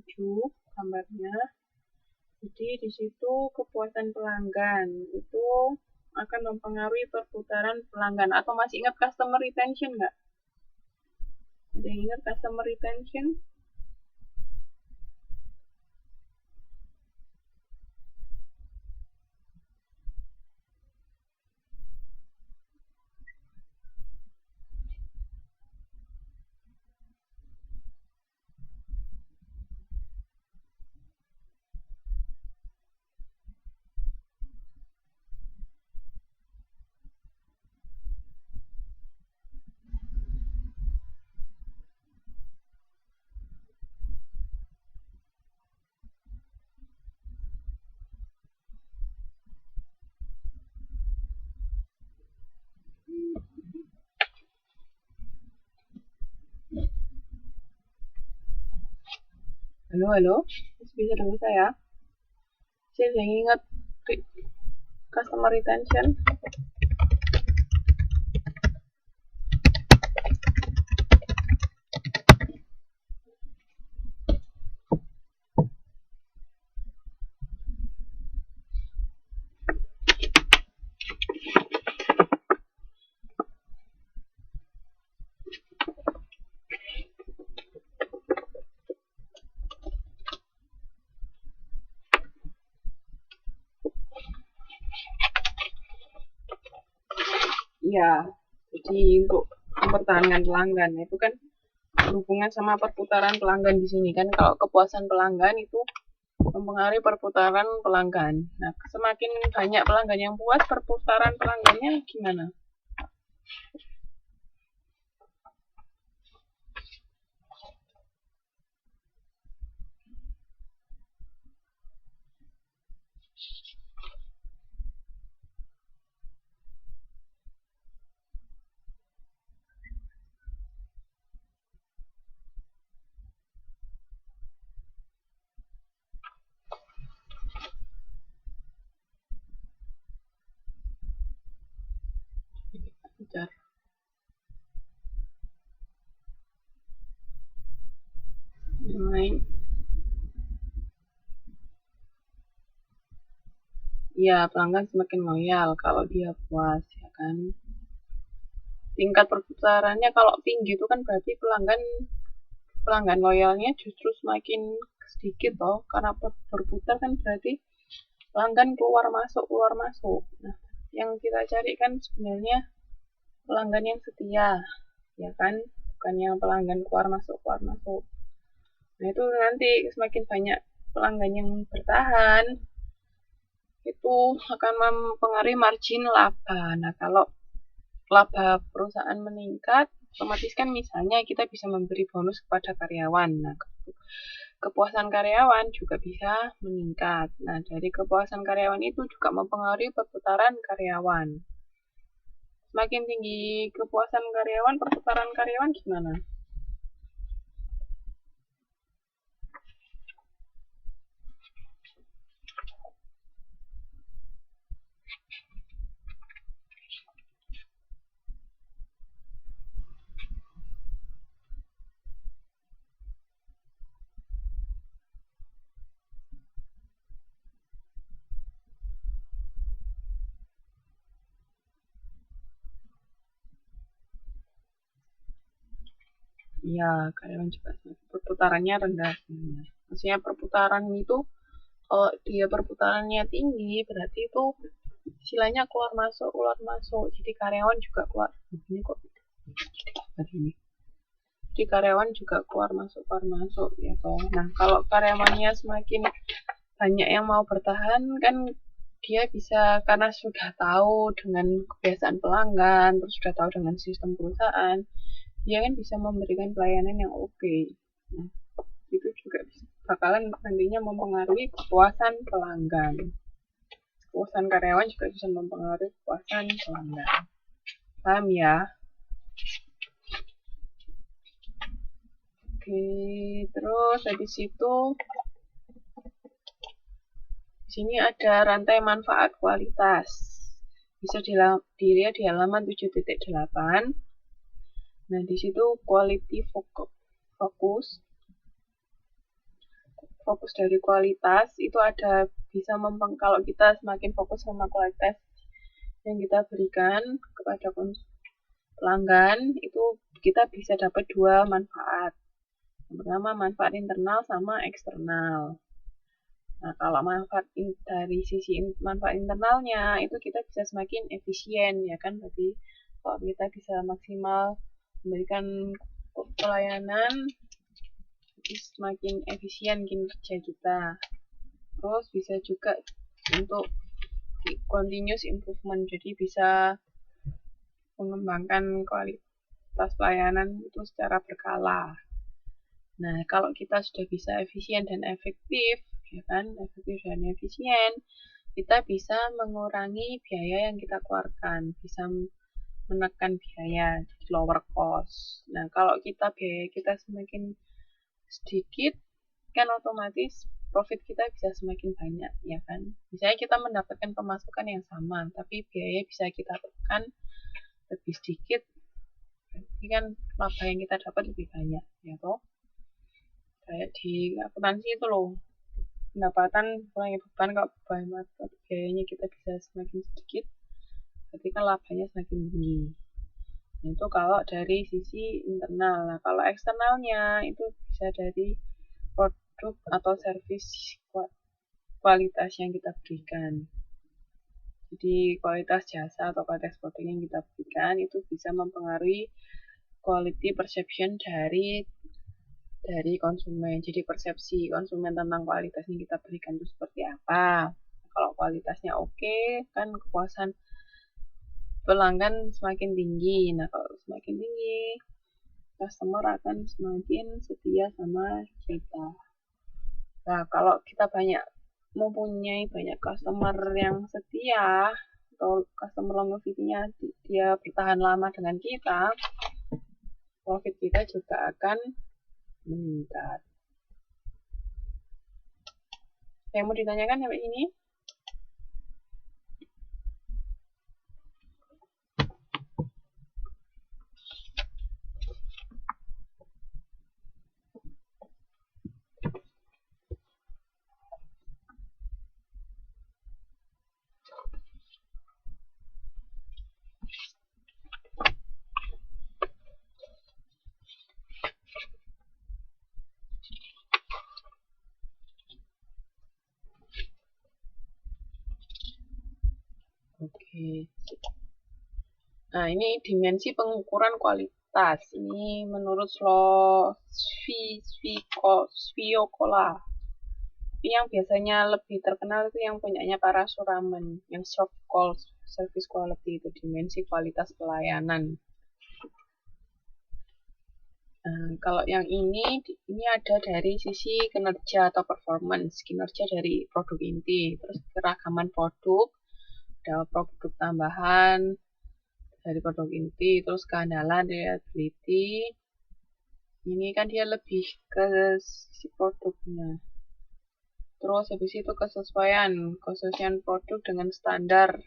7 gambarnya. Jadi di situ kepuasan pelanggan itu akan mempengaruhi perputaran pelanggan. Atau masih ingat customer retention nggak? Ada yang ingat customer retention? Halo, bisa dengar saya? Saya yang ingat customer retention. Ya, jadi untuk mempertahankan pelanggan itu kan berhubungan sama perputaran pelanggan di sini kan. Kalau kepuasan pelanggan itu mempengaruhi perputaran pelanggan. Nah, semakin banyak pelanggan yang puas, perputaran pelanggannya gimana? Bicara. Lain. Ya, pelanggan semakin loyal kalau dia puas, ya kan. Tingkat perputarannya kalau tinggi itu kan berarti pelanggan loyalnya justru semakin sedikit toh, karena berputar kan berarti pelanggan keluar masuk. Nah, yang kita cari kan sebenarnya pelanggan yang setia, ya kan, bukan yang pelanggan keluar masuk. Nah, itu nanti semakin banyak pelanggan yang bertahan, itu akan mempengaruhi margin laba. Nah, kalau laba perusahaan meningkat, otomatis kan misalnya kita bisa memberi bonus kepada karyawan. Nah, kepuasan karyawan juga bisa meningkat. Nah, dari kepuasan karyawan itu juga mempengaruhi perputaran karyawan. Semakin tinggi kepuasan karyawan, perputaran karyawan gimana? Ya, karyawan juga perputarannya rendah. Maksudnya perputaran itu, kalau dia perputarannya tinggi, berarti itu istilahnya keluar masuk. Jadi karyawan juga keluar. Ini kok begini. Jadi karyawan juga keluar masuk ya toh. Nah, kalau karyawannya semakin banyak yang mau bertahan kan dia bisa, karena sudah tahu dengan kebiasaan pelanggan, terus sudah tahu dengan sistem perusahaan, dia kan bisa memberikan pelayanan yang oke. Nah, itu juga bakalan nantinya mempengaruhi kepuasan pelanggan. Kepuasan karyawan juga bisa mempengaruhi kepuasan pelanggan. Paham ya? Oke, terus habis itu di sini ada rantai manfaat kualitas. Bisa dilihat di halaman 7.8. Nah, di situ quality focus. fokus dari kualitas itu ada bisa kalau kita semakin fokus sama kualitas yang kita berikan kepada pelanggan, itu kita bisa dapat dua manfaat. Yang pertama manfaat internal sama eksternal. Nah, kalau manfaat dari sisi manfaat internalnya itu kita bisa semakin efisien ya kan, berarti kalau kita bisa maksimal memberikan pelayanan jadi semakin efisien kinerja kita. Terus bisa juga untuk continuous improvement, jadi bisa mengembangkan kualitas pelayanan itu secara berkala. Nah, kalau kita sudah bisa efisien dan efektif, ya kan, efektif dan efisien, kita bisa mengurangi biaya yang kita keluarkan, bisa menekan biaya, lower cost. Nah, kalau biaya kita semakin sedikit, kan otomatis profit kita bisa semakin banyak, ya kan. Misalnya kita mendapatkan pemasukan yang sama, tapi biaya bisa kita tekan lebih sedikit, ini kan laba yang kita dapat lebih banyak, ya toh. Kayak di akuntansi itu loh, pendapatan kurangi beban, kalau biayanya kita bisa semakin sedikit, berarti kan labanya semakin tinggi. Nah, itu kalau dari sisi internal. Nah, kalau eksternalnya itu bisa dari produk atau service kualitas yang kita berikan. Jadi kualitas jasa atau kualitas produk yang kita berikan itu bisa mempengaruhi quality perception dari konsumen. Jadi persepsi konsumen tentang kualitas yang kita berikan itu seperti apa. Kalau kualitasnya oke, kan kepuasan pelanggan semakin tinggi. Nah, kalau semakin tinggi, customer akan semakin setia sama kita. Nah, kalau kita mempunyai banyak customer yang setia atau customer longevity-nya dia bertahan lama dengan kita, profit kita juga akan meningkat. Yang mau ditanyakan sampai ini? Oke. Nah, ini dimensi pengukuran kualitas. Ini menurut Sfiocola. Yang biasanya lebih terkenal itu yang punyanya Parashuraman, yang short call service quality, itu dimensi kualitas pelayanan. Nah, kalau yang ini ada dari sisi kinerja atau performance, kinerja dari produk inti, terus keragaman produk, ada produk tambahan dari produk inti, terus keandalan, reliability. Ini kan dia lebih ke sisi produknya. Terus habis itu kesesuaian produk dengan standar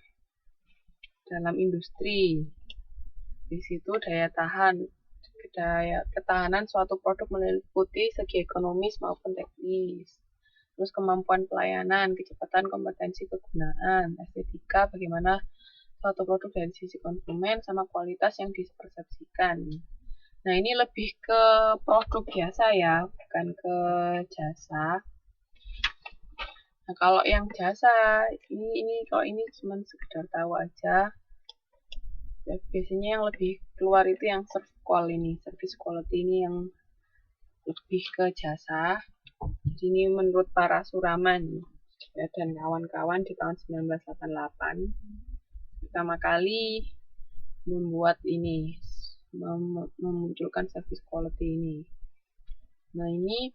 dalam industri. Di situ ketahanan suatu produk meliputi segi ekonomis maupun teknis. Terus kemampuan pelayanan, kecepatan, kompetensi kegunaan, estetika, bagaimana suatu produk dari sisi konsumen, sama kualitas yang dipersepsikan. Nah, ini lebih ke produk biasa ya, bukan ke jasa. Nah, kalau yang jasa, kalau ini cuma sekedar tahu aja. Ya, biasanya yang lebih keluar itu yang service quality ini yang lebih ke jasa. Jadi ini menurut Parashuraman ya, dan kawan-kawan di tahun 1988 pertama kali membuat ini, memunculkan service quality ini. Nah, ini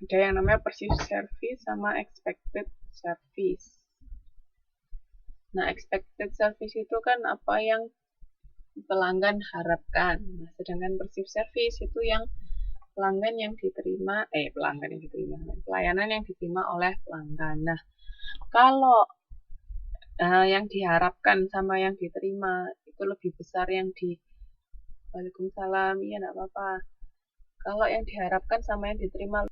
ada yang namanya perceived service sama expected service. Nah, expected service itu kan apa yang pelanggan harapkan. Nah, sedangkan perceived service itu yang pelayanan yang diterima oleh pelanggan. Nah, kalau yang diharapkan sama yang diterima itu lebih besar yang di Waalaikumsalam, iya enggak apa-apa. Kalau yang diharapkan sama yang diterima